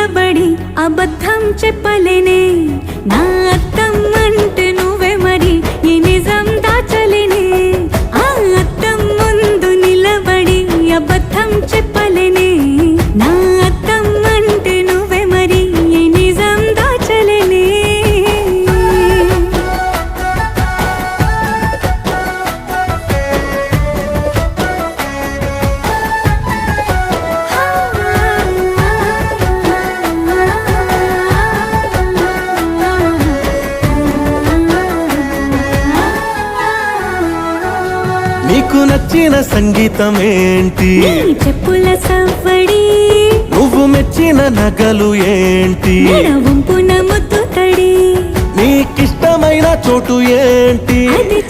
నిలబడి అబద్ధం చెప్పలేనే నా అద్దం అంటే నువ్వే మరి ఈ నిజం దాచలేనే ఆ అద్దం ముందు నిలబడి అబద్ధం చెప్పలేనే నా అద్దం అంటే నువ్వే మరి ఈ నిజం దాచలేనే నీకు నచ్చిన సంగీతం ఏంటి నీ చెప్పుల సవ్వడి నువ్వు మెచ్చిన నగలు ఏంటి వంపున ముద్దు తడి నీకిష్టమైన చోటు ఏంటి అది